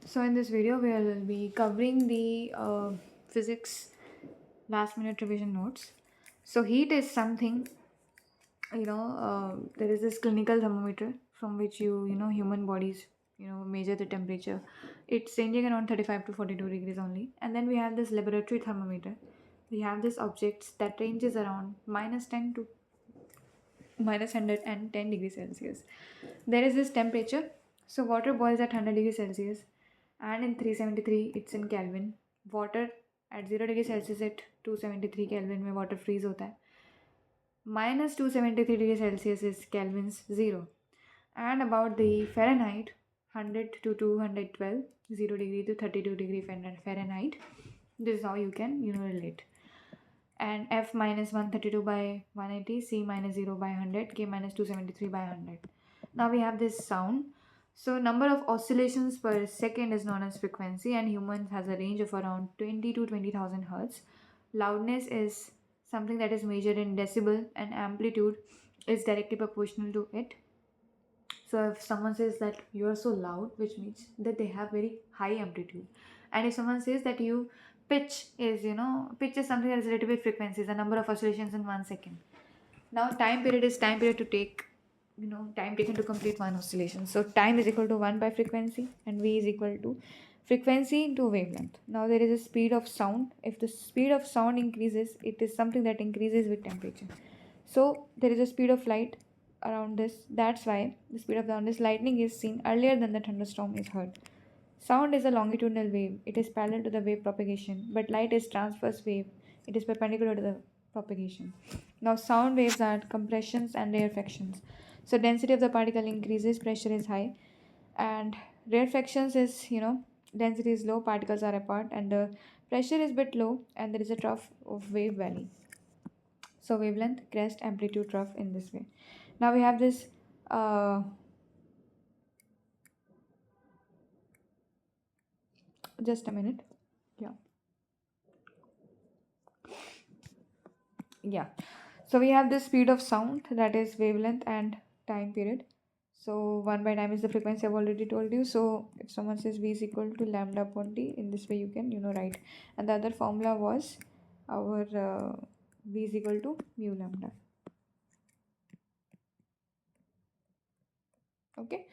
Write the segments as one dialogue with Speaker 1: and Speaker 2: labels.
Speaker 1: So in this video, we will be covering the physics last minute revision notes. So heat is something, there is this clinical thermometer from which human bodies, measure the temperature. It's ranging around 35 to 42 degrees only. And then we have this laboratory thermometer. We have this objects that ranges around minus 10 to minus 110 degrees Celsius. There is this temperature. So water boils at 100 degrees Celsius and in 373 it's in Kelvin. Water at 0 degree Celsius at 273 Kelvin में water freeze होता है. Minus 273 degrees Celsius is Kelvin's 0. And about the Fahrenheit, 100 to 212, 0 degree to 32 degree Fahrenheit. This is how you can relate. And F minus 132 by 180, C minus 0 by 100, K minus 273 by 100. Now we have this sound. So number of oscillations per second is known as frequency, and humans has a range of around 20 to 20,000 hertz. Loudness is something that is measured in decibel, and amplitude is directly proportional to it. So if someone says that you are so loud, which means that they have very high amplitude. And if someone says that you pitch is something that is related with frequencies, the number of oscillations in 1 second. Now time period is time period to take, time taken to complete one oscillation. So time is equal to 1 by frequency and V is equal to frequency into wavelength. Now there is a speed of sound. If the speed of sound increases, it is something that increases with temperature. So there is a speed of light around this. That's why the speed of sound is lightning is seen earlier than the thunderstorm is heard. Sound is a longitudinal wave. It is parallel to the wave propagation, but light is transverse wave. It is perpendicular to the propagation. Now sound waves are compressions and rarefactions. So density of the particle increases, pressure is high, and rarefactions is density is low, particles are apart, and the pressure is bit low, and there is a trough of wave valley. So wavelength, crest, amplitude, trough in this way. Now we have this just a minute. Yeah. So we have the speed of sound, that is wavelength and time period. So 1 by time is the frequency, I've already told you. So if someone says V is equal to lambda upon T, in this way you can write. And the other formula was our V is equal to mu lambda. Okay.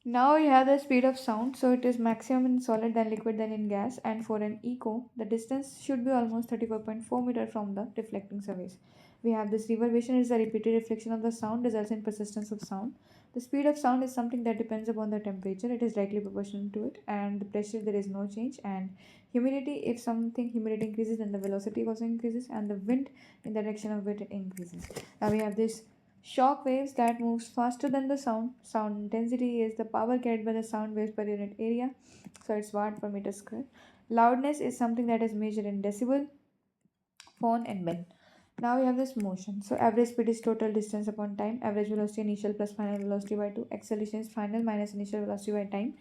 Speaker 1: Now we have the speed of sound. So it is maximum in solid, then liquid, then in gas. And for an echo, the distance should be almost 34.4 meter from the reflecting surface. We have this reverberation is a repeated reflection of the sound, results in persistence of sound. The speed of sound is something that depends upon the temperature. It is directly proportional to it, and the pressure there is no change. And humidity, if something humidity increases, then the velocity also increases, and the wind in the direction of it increases. Now we have this shock waves that moves faster than the sound. Sound intensity is the power carried by the sound waves per unit area. So it's watt per meter square. Loudness is something that is measured in decibel, phone, and bell. Now we have this motion. So average speed is total distance upon time. Average velocity initial plus final velocity by 2. Acceleration is final minus initial velocity by time.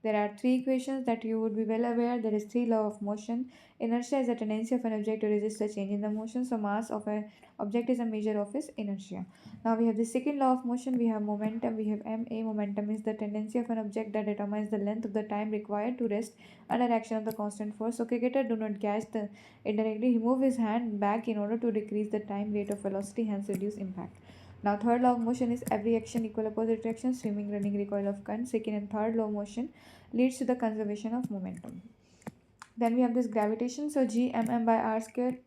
Speaker 1: There are three equations that you would be well aware. There is three law of motion. Inertia is the tendency of an object to resist a change in the motion. So mass of an object is a measure of its inertia. Now we have the second law of motion. We have momentum. We have ma. Momentum is the tendency of an object that determines the length of the time required to rest under action of the constant force. So cricketer do not catch the indirectly. He move his hand back in order to decrease the time rate of velocity, hence reduce impact. Now third law of motion is every action equal opposite reaction, swimming, running, recoil of current. Second and third law of motion leads to the conservation of momentum. Then we have this gravitation. So G mm by r square.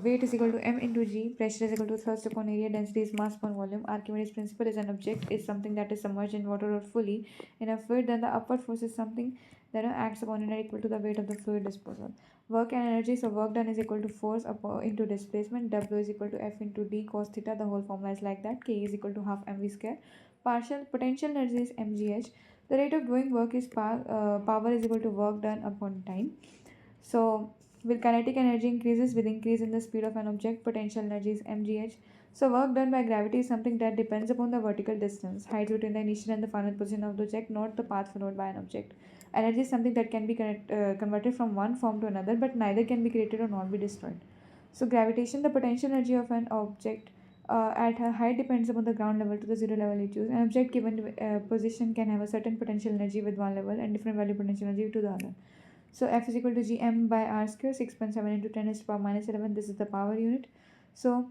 Speaker 1: Weight is equal to m into g. Pressure is equal to thrust upon area. Density is mass upon volume. Archimedes principle is an object is something that is submerged in water or fully in a fluid. Then the upward force is something that acts upon it equal to the weight of the fluid disposal. Work and energy. So work done is equal to force into displacement. W is equal to F into d cos theta. The whole formula is like that. K is equal to half mv square. Partial potential energy is mgh. The rate of doing work is power is equal to work done upon time. So with kinetic energy increases with increase in the speed of an object, potential energy is mgh. So work done by gravity is something that depends upon the vertical distance, height between the initial and the final position of the object, not the path followed by an object. Energy is something that can be converted from one form to another, but neither can be created or not be destroyed. So gravitation, the potential energy of an object at a height depends upon the ground level to the zero level you choose. An object given position can have a certain potential energy with one level and different value potential energy to the other. So F is equal to gm by r square, 6.7 into 10 is to the power minus 11. This is the power unit. So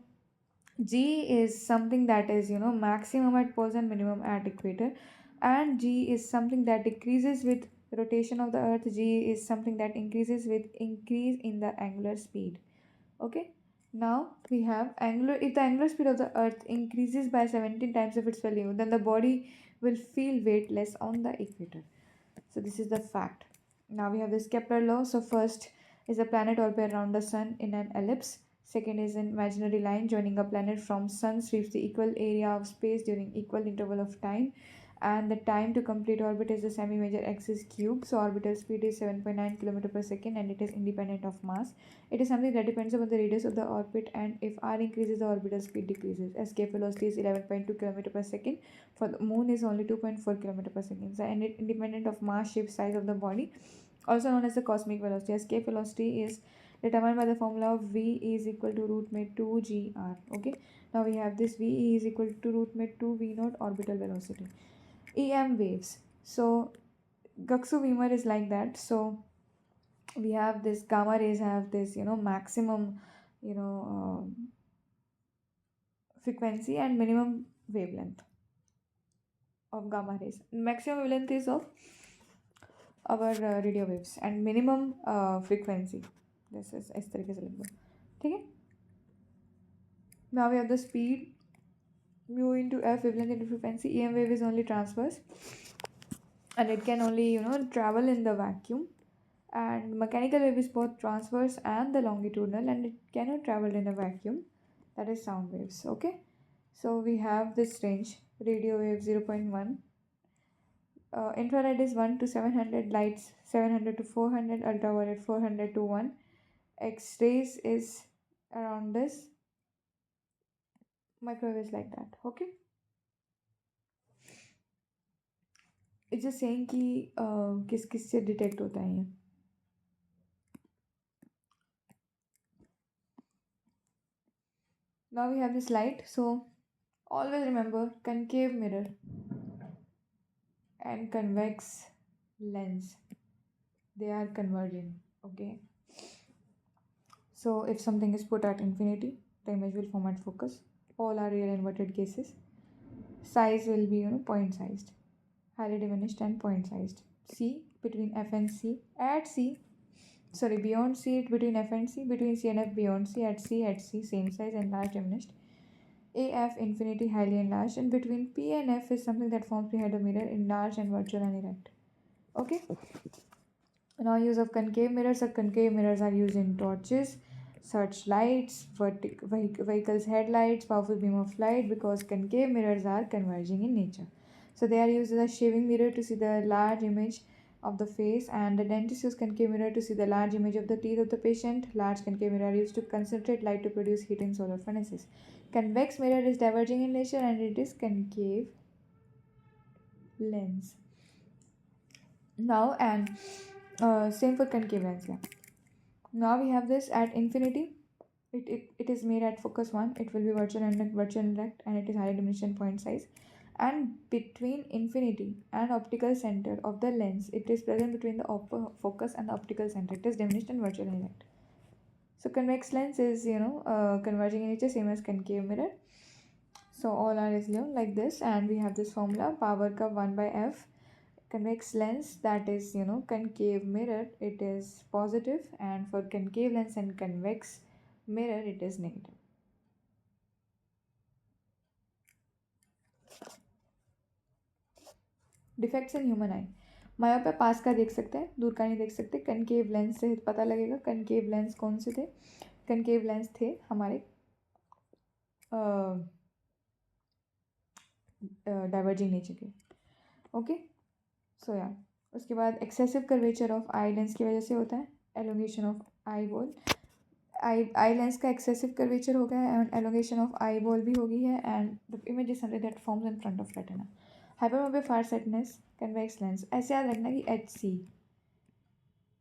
Speaker 1: G is something that is, maximum at poles and minimum at equator, and G is something that decreases with rotation of the earth. G is something that increases with increase in the angular speed. Okay. Now we have angular, if the angular speed of the earth increases by 17 times of its value, then the body will feel weightless on the equator. So this is the fact. Now we have this Kepler law. So first is a planet orbit around the sun in an ellipse. Second is an imaginary line joining a planet from sun sweeps the equal area of space during equal interval of time. And the time to complete orbit is the semi-major axis cube. So orbital speed is 7.9 km per second and it is independent of mass. It is something that depends upon the radius of the orbit, and if r increases, the orbital speed decreases. Escape velocity is 11.2 km per second. For the moon is only 2.4 km per second. So, and it independent of mass, shape, size of the body, also known as the cosmic velocity. Escape velocity is determined by the formula of v is equal to root med 2 gr. Okay, now we have this v is equal to root med 2 v naught orbital velocity. EM waves. So Gauss-Weimer is like that. So we have this gamma rays have this maximum frequency and minimum wavelength of gamma rays. Maximum wavelength is of our radio waves and minimum frequency. This is इस तरीके से लिख दो, ठीक है. Now we have the speed mu into f wavelength into frequency. EM wave is only transverse and it can only travel in the vacuum, and mechanical wave is both transverse and the longitudinal, and it cannot travel in a vacuum. That is sound waves. Okay, so we have this range: radio wave 0.1, infrared is 1 to 700, lights 700 to 400, ultraviolet 400 to 1, x-rays is around this, microwave is like that. Okay, it's just saying कि किस किस से detect होता है ये. Now we have this light. So always remember concave mirror and convex lens, they are converging. Okay, so if something is put at infinity, the image will form at focus. All are real inverted cases. Size will be point sized, highly diminished and point sized. C between F and C, at C, sorry, beyond C, between F and C, between C and F, beyond C, at C, same size, enlarged, diminished. AF infinity, highly enlarged, and between P and F is something that forms behind a mirror, enlarged and virtual and erect. Okay. Now use of concave mirrors. So concave mirrors are used in torches, searchlights, vehicles headlights, powerful beam of light, because concave mirrors are converging in nature. So they are used as a shaving mirror to see the large image of the face, and the dentist use concave mirror to see the large image of the teeth of the patient. Large concave mirror are used to concentrate light to produce heat in solar furnaces. Convex mirror is diverging in nature and it is concave lens. Now, and same for concave lens. Yeah. Now we have this at infinity. It is made at focus 1. It will be virtual and erect, and it is highly diminished in point size. And between infinity and optical center of the lens, it is present between the focus and the optical center. It is diminished and virtual and erect. So convex lens is converging in nature, same as concave mirror. So all are is like this, and we have this formula: power curve 1 by f. Convex lens, that is concave mirror, it is positive, and for concave lens and convex mirror it is negative. Defects in human eye. Myopia पास का देख सकते हैं, दूर का नहीं देख सकते. कनकेव लेंस से पता लगेगा. कनकेव लेंस कौन से थे? कनकेव लेंस थे हमारे डाइवर्जिंग नेचर के. ओके, सो या उसके बाद excessive curvature of eye lens की वजह से होता है. Elongation of eyeball, eye lens का एक्सेसिव कर्वेचर हो गया है, and elongation of eyeball भी हो गई है, and the image is something that forms in front of retina. Hypermetropic far sightedness, convex lens. ऐसे याद रखना कि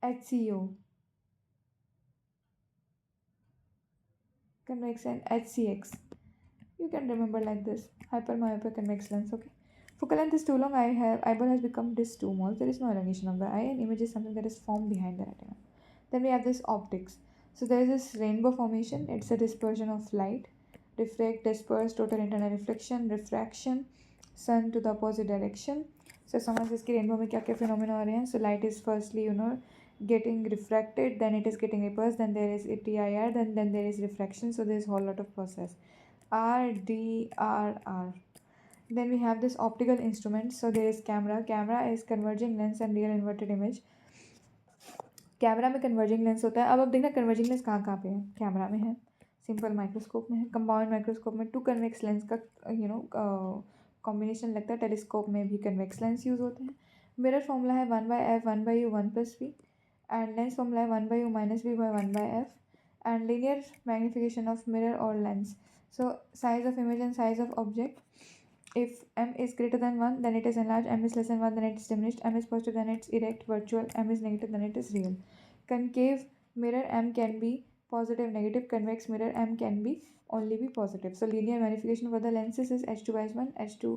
Speaker 1: HCO, convex and HCX. You can remember like this: hypermyopic convex lens. Okay. Focal length is too long. Eyeball has become this too small. There is no elongation of the eye, and image is something that is formed behind the retina. Then we have this optics. So there is this rainbow formation. It's a dispersion of light, refract, disperse, total internal reflection, refraction, sun to the opposite direction. So someone says कि rainbow में क्या क्या phenomena हो रहे हैं? So light is firstly getting refracted, then it is getting repulsed, then there is TIR, then there is refraction. So there is whole lot of process. RDRR. Then we have this optical instrument. So there is camera. Camera is converging lens and real inverted image. Camera में converging lens होता है. अब देखना converging lens कहाँ कहाँ पे है. Camera में है, सिंपल माइक्रोस्कोप में है, कंपाउंड माइक्रोस्कोप में 2 कन्वेक्स लेंस का कॉम्बिनेशन लगता है. टेलीस्कोप में भी कन्वेक्स लेंस यूज़ होते हैं. मिरर फॉर्मूला है 1/f 1/u 1+v, and lens formula है 1/u - v by 1/f, and linear magnification of mirror or lens. So size of image and size of object. If m is greater than 1, then it is enlarged. M is less than 1, then it is diminished. M is positive, then it's erect, virtual. M is negative, then it is real. Concave mirror M can be positive, negative. Convex mirror M can be only be positive. So linear magnification for the lenses is h2 by 1, h2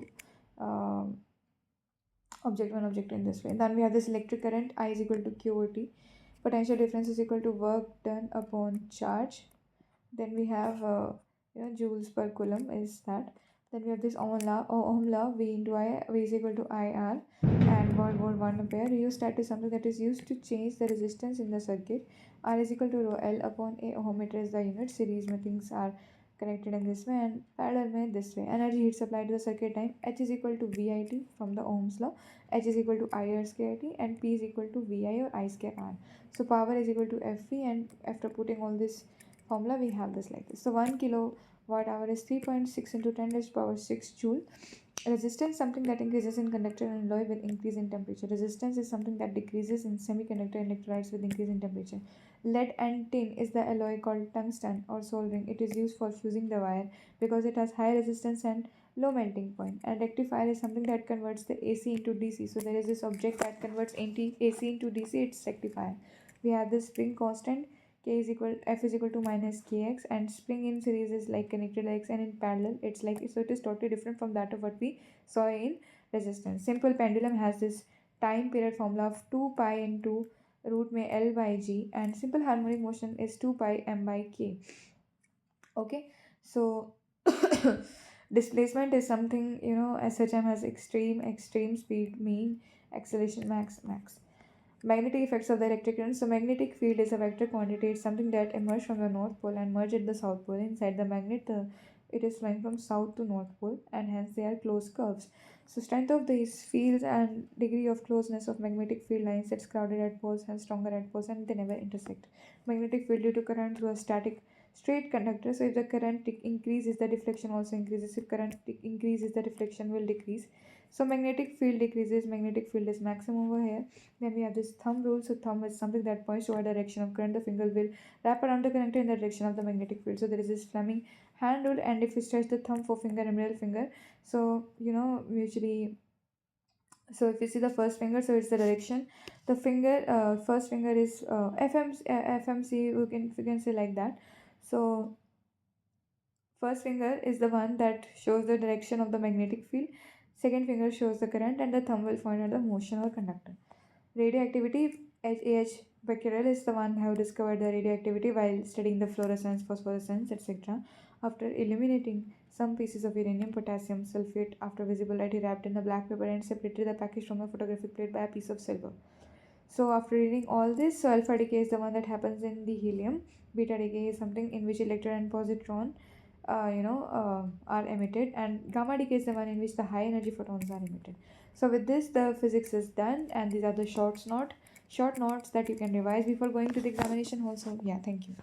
Speaker 1: object 1, object in this way. Then we have this electric current. I is equal to QOT. Potential difference is equal to work done upon charge. Then we have joules per coulomb is that. Then we have this Ohm law, V into I, V is equal to IR, and volt 1 ampere. Rheostat is something that is used to change the resistance in the circuit. R is equal to rho L upon A. Ohmmeter is the unit. Series mein things are connected in this way, and parallel mein this way. Energy heat supplied to the circuit time. H is equal to VIT from the Ohm's law. H is equal to IR square T, and P is equal to VI or I square R. So power is equal to FV, and after putting all this formula, we have this like this. So 1 kilowatt hour is 3.6 into 10 raised to power 6 joule. Resistance, something that increases in conductor and alloy with increase in temperature. Resistance is something that decreases in semiconductor and electrolytes with increase in temperature. Lead and tin is the alloy called tungsten or soldering. It is used for fusing the wire because it has high resistance and low melting point. And rectifier is something that converts the AC into DC. So there is this object that converts AC into DC. It's rectifier. We have the spring constant. F is equal to minus kx, and spring in series is like connected legs, and in parallel it's like, so it is totally different from that of what we saw in resistance. Simple pendulum has this time period formula of 2 pi into root में L by G, and simple harmonic motion is 2 pi m by k. Okay, so displacement is something, SHM has extreme speed, mean, acceleration, max. Magnetic effects of the electric current. So magnetic field is a vector quantity. It's something that emerges from the north pole and merge at the south pole. Inside the magnet, it is flowing from south to north pole, and hence they are closed curves. So strength of these fields and degree of closeness of magnetic field lines, it's crowded at poles and stronger at poles, and they never intersect. Magnetic field due to current through a static straight conductor. So if the current increases, the deflection also increases. If current increases, the deflection will decrease. So magnetic field decreases, magnetic field is maximum over here. Then we have this thumb rule. So thumb is something that points toward the direction of current. The finger will wrap around the connector in the direction of the magnetic field. So there is this Fleming hand rule, and if we stretch the thumb, forefinger and middle finger, so usually, so if you see the first finger, so it's the direction. The finger, first finger is FMC. You can say like that. So first finger is the one that shows the direction of the magnetic field. Second finger shows the current, and the thumb will point at the motion or conductor. Radioactivity, H. Becquerel is the one who discovered the radioactivity while studying the fluorescence, phosphorescence, etc. After eliminating some pieces of uranium, potassium sulfate after visible light, he wrapped in a black paper and separated the package from the photographic plate by a piece of silver. So after reading all this, so alpha decay is the one that happens in the helium. Beta decay is something in which electron and positron are emitted, and gamma decay is the one in which the high energy photons are emitted. So with this, the physics is done, and these are the short notes that you can revise before going to the examination also. Yeah, thank you.